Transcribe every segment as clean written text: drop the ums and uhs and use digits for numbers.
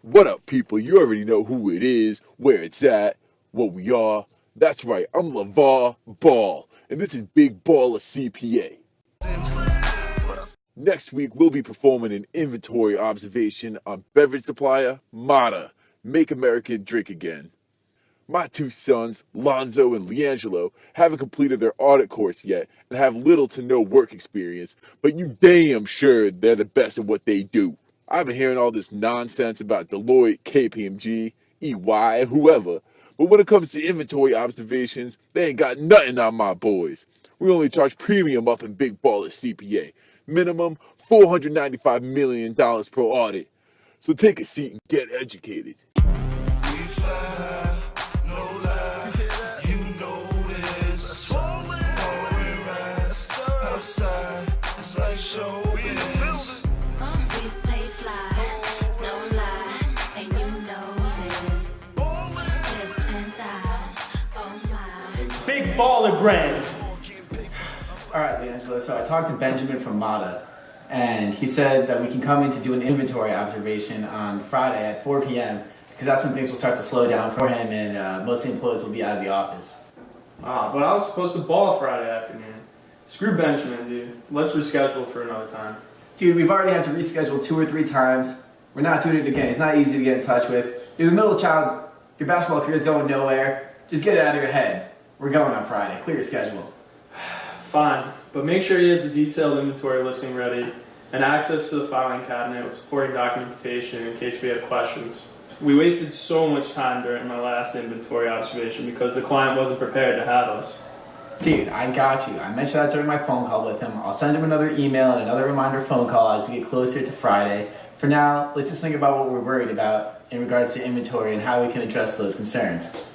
What up, people? You already know who it is, where it's at, what we are. That's right, I'm LeVar Ball, and this is Big Baller CPA. Next week, we'll be performing an inventory observation on beverage supplier Mata, Make America Drink Again. My two sons, Lonzo and Leangelo, haven't completed their audit course yet and have little to no work experience, but you damn sure they're the best at what they do. I've been hearing all this nonsense about Deloitte, KPMG, EY, whoever, but when it comes to inventory observations, they ain't got nothing on my boys. We only charge premium up in Big Baller CPA. Minimum $495 million per audit. So take a seat and get educated. Big Baller brand. All right, Leangelo, so I talked to Benjamin from Mata, and he said that we can come in to do an inventory observation on Friday at 4 p.m. because that's when things will start to slow down for him and most employees will be out of the office. But I was supposed to ball Friday afternoon. Screw Benjamin, dude. Let's reschedule for another time. Dude, we've already had to reschedule 2 or 3 times. We're not doing it again. It's not easy to get in touch with. You're the middle child. Your basketball career is going nowhere. Just get it out of your head. We're going on Friday. Clear your schedule. Fine, but make sure he has the detailed inventory listing ready and access to the filing cabinet with supporting documentation in case we have questions. We wasted so much time during my last inventory observation because the client wasn't prepared to have us. Dude, I got you. I mentioned that during my phone call with him. I'll send him another email and another reminder phone call as we get closer to Friday. For now, let's just think about what we're worried about in regards to inventory and how we can address those concerns.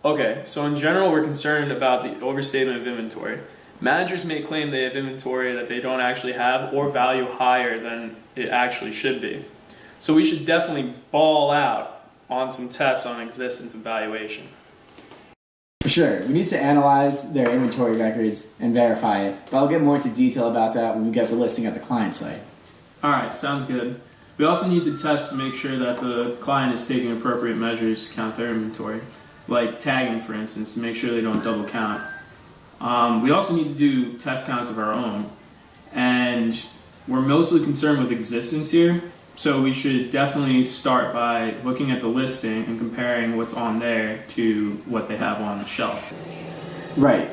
Okay, so in general, we're concerned about the overstatement of inventory. Managers may claim they have inventory that they don't actually have or value higher than it actually should be. So we should definitely ball out on some tests on existence and valuation. For sure. We need to analyze their inventory records and verify it, but I'll get more into detail about that when we get the listing at the client site. Alright, sounds good. We also need to test to make sure that the client is taking appropriate measures to count their inventory, like tagging, for instance, to make sure they don't double count. We also need to do test counts of our own, and we're mostly concerned with existence here, so we should definitely start by looking at the listing and comparing what's on there to what they have on the shelf. Right.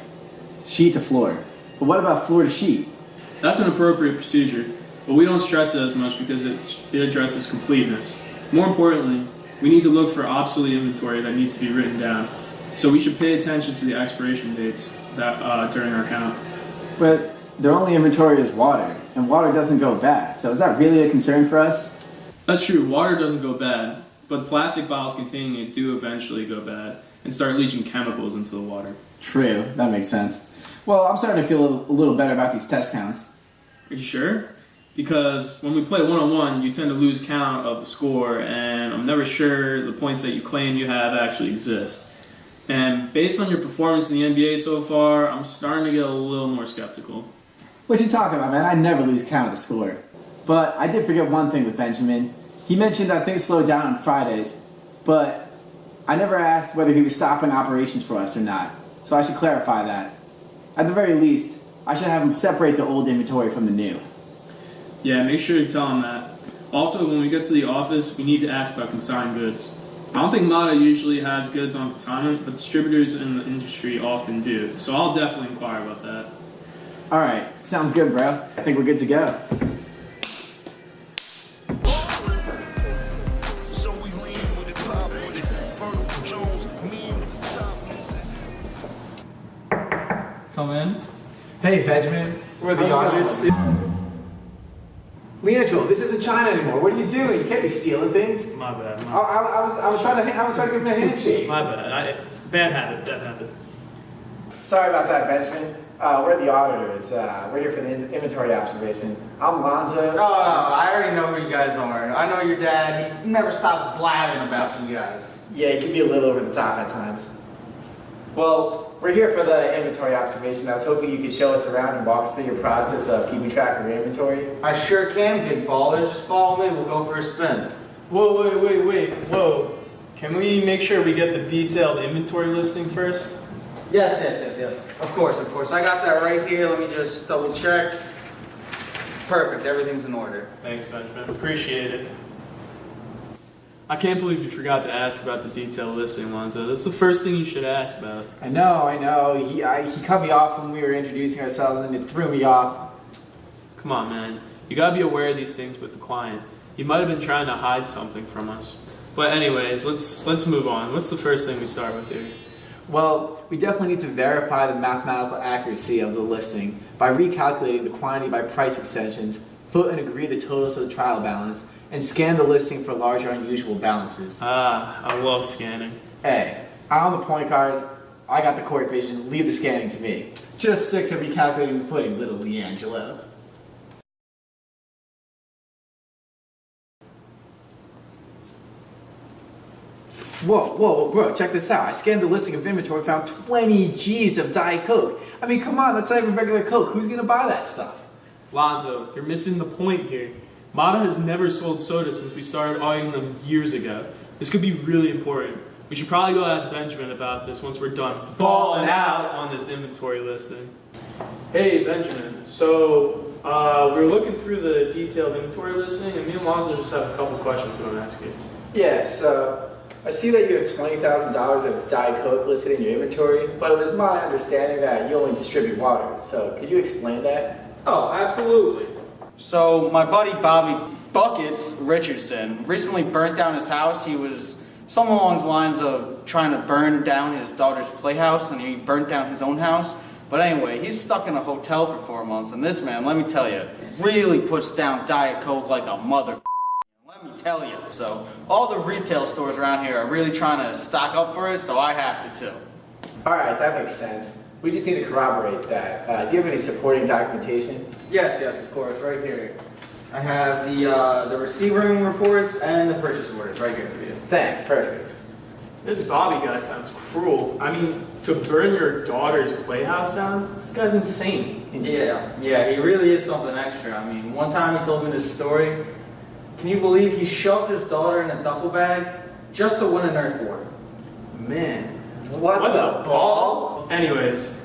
Sheet to floor. But what about floor to sheet? That's an appropriate procedure, but we don't stress it as much because it addresses completeness. More importantly, we need to look for obsolete inventory that needs to be written down, so we should pay attention to the expiration dates that during our count. But their only inventory is water, and water doesn't go bad, so is that really a concern for us? That's true, water doesn't go bad, but plastic bottles containing it do eventually go bad and start leaching chemicals into the water. True, that makes sense. Well, I'm starting to feel a little better about these test counts. Are you sure? Because when we play one-on-one, you tend to lose count of the score, and I'm never sure the points that you claim you have actually exist. And based on your performance in the NBA so far, I'm starting to get a little more skeptical. What you talking about, man? I never lose count of the score. But I did forget one thing with Benjamin. He mentioned that things slowed down on Fridays, but I never asked whether he was stopping operations for us or not. So I should clarify that. At the very least, I should have him separate the old inventory from the new. Yeah, make sure to tell him that. Also, when we get to the office, we need to ask about consigned goods. I don't think Mata usually has goods on consignment, but distributors in the industry often do. So I'll definitely inquire about that. Alright, sounds good, bro. I think we're good to go. Come in. Hey, Benjamin. We're the honest. Leangelo, this isn't China anymore. What are you doing? You can't be stealing things. My bad. I was trying to give him a handshake. My bad. Bad habit. Sorry about that, Benjamin. We're the auditors. We're here for the inventory observation. I'm Lonzo. Oh, no, I already know who you guys are. I know your dad. He never stopped blabbing about you guys. Yeah, he can be a little over the top at times. Well, we're here for the inventory observation. I was hoping you could show us around and walk us through your process of keeping track of your inventory. I sure can, big baller. Just follow me. We'll go for a spin. Whoa. Can we make sure we get the detailed inventory listing first? Yes. Of course. I got that right here. Let me just double check. Perfect, everything's in order. Thanks, Benjamin. Appreciate it. I can't believe you forgot to ask about the detailed listing, Lonzo. That's the first thing you should ask about. I know. He cut me off when we were introducing ourselves and it threw me off. Come on, man. You gotta be aware of these things with the client. He might have been trying to hide something from us. But anyways, let's move on. What's the first thing we start with here? Well, we definitely need to verify the mathematical accuracy of the listing by recalculating the quantity by price extensions, foot and agree the totals of the trial balance, and scan the listing for larger unusual balances. I love scanning. Hey, I'm the point guard. I got the court vision. Leave the scanning to me. Just stick to recalculating the footing, little Leangelo. Whoa, bro, check this out. I scanned the listing of inventory and found 20 G's of Diet Coke. I mean, come on, that's not even regular Coke. Who's gonna buy that stuff? Lonzo, you're missing the point here. Mata has never sold soda since we started auditing them years ago. This could be really important. We should probably go ask Benjamin about this once we're done balling out on this inventory listing. Hey, Benjamin. So, we're looking through the detailed inventory listing, and me and Lonzo just have a couple questions we want to ask you. Yeah, so I see that you have $20,000 of Diet Coke listed in your inventory, but it was my understanding that you only distribute water. So could you explain that? Oh, absolutely. So my buddy Bobby Buckets Richardson recently burnt down his house. He was something along the lines of trying to burn down his daughter's playhouse, and he burnt down his own house. But anyway, he's stuck in a hotel for 4 months, and this man, let me tell you, really puts down Diet Coke like a mother. Let me tell you. So all the retail stores around here are really trying to stock up for it, so I have to too. Alright, that makes sense. We just need to corroborate that. Do you have any supporting documentation? Yes, of course, right here. I have the receiving reports and the purchase orders right here for you. Thanks, perfect. This Bobby guy sounds cruel. I mean, to burn your daughter's playhouse down? This guy's insane. Yeah, he really is something extra. I mean, one time he told me this story. Can you believe he shoved his daughter in a duffel bag just to win an Earth War? Man. What the ball? Anyways,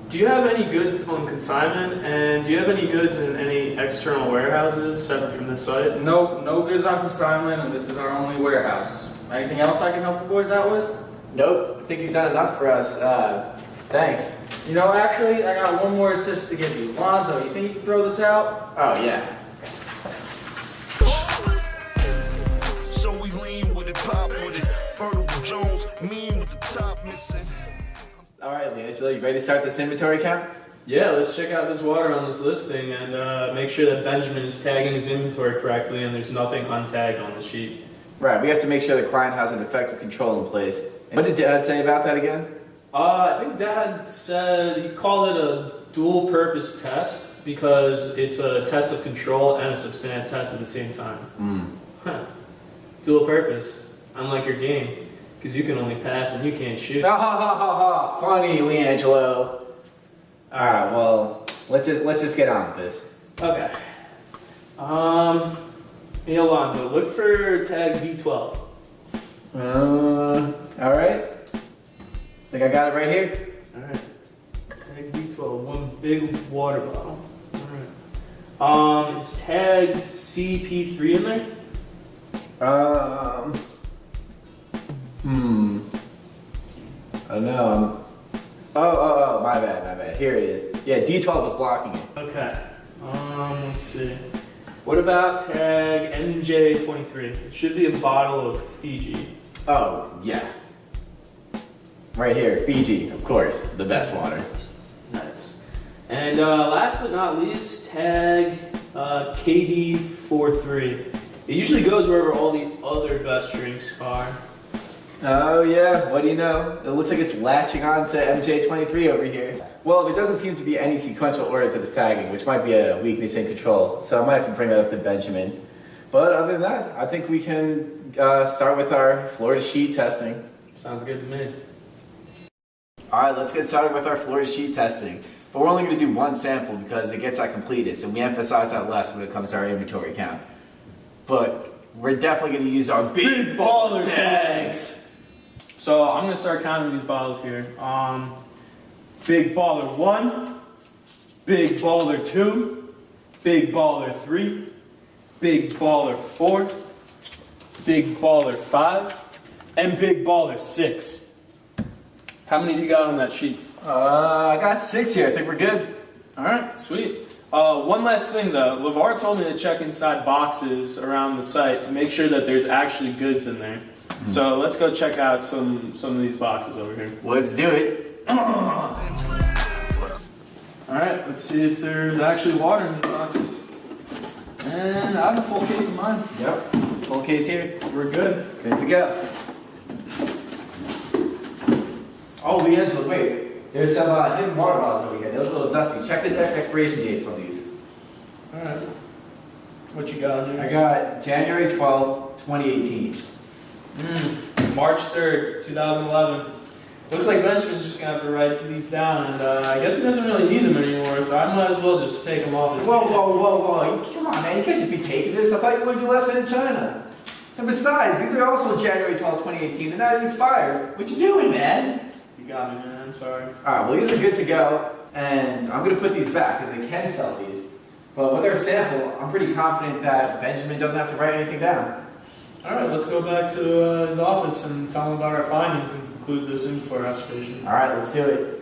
do you have any goods on consignment, and do you have any goods in any external warehouses separate from this site? Nope, no goods on consignment, and this is our only warehouse. Anything else I can help you boys out with? Nope, I think you've done enough for us. Thanks. You know, actually, I got one more assist to give you. Lonzo, you think you can throw this out? Oh, yeah. So we lean with it, pop with it. Vertical Jones, mean with the top missing. Alright, Leangelo, you ready to start this inventory count? Yeah, let's check out this water on this listing and make sure that Benjamin is tagging his inventory correctly and there's nothing untagged on the sheet. Right, we have to make sure the client has an effective control in place. What did Dad say about that again? I think Dad said he called it a dual purpose test because it's a test of control and a substantive test at the same time. Huh. Dual purpose, unlike your game, because you can only pass and you can't shoot. Funny, Leangelo. Alright, well, let's just get on with this. Okay. Hey Alonzo, look for tag V12. Alright. Think I got it right here? Alright. Tag V12, one big water bottle. Alright. Is tag CP3 in there? I don't know. Oh, my bad. Here it is. Yeah, D12 was blocking it. Okay. Let's see. What about tag MJ23? It should be a bottle of Fiji. Oh, yeah. Right here, Fiji, of course, the best water. Nice. And last but not least, tag KD43. It usually goes wherever all the other best drinks are. Oh yeah, what do you know? It looks like it's latching on to MJ23 over here. Well, there doesn't seem to be any sequential order to this tagging, which might be a weakness in control, so I might have to bring that up to Benjamin. But other than that, I think we can start with our Florida sheet testing. Sounds good to me. Alright, let's get started with our Florida sheet testing. But we're only going to do one sample because it gets our completeness, and we emphasize that less when it comes to our inventory count. But we're definitely going to use our big baller tags. So I'm gonna start counting these bottles here. Big baller 1, big baller 2, big baller 3, big baller 4, big baller 5, and big baller 6. How many do you got on that sheet? I got 6 here. I think we're good. All right, sweet. One last thing though, LeVar told me to check inside boxes around the site to make sure that there's actually goods in there. So let's go check out some of these boxes over here. Let's do it. All right, let's see if there's actually water in these boxes. And I have a full case of mine. Yep. Full case here. We're good. Good to go. Oh, Leangelo, wait. There's some hidden water bottles over here. They look a little dusty. Check the expiration dates on these. All right. What you got on here? I got January 12th, 2018. March 3rd, 2011. Looks like Benjamin's just gonna have to write these down, and I guess he doesn't really need them anymore, so I might as well just take them off his Whoa, whoa, whoa, whoa. Come on, man. You can't just be taking this. I thought you learned your lesson in China. And besides, these are also January 12th, 2018. They're not expired. What you doing, man? You got me, man. I'm sorry. Alright, well, these are good to go. And I'm going to put these back because they can sell these. But with our sample, I'm pretty confident that Benjamin doesn't have to write anything down. All right, let's go back to his office and tell him about our findings and conclude this inventory observation. Alright, let's do it.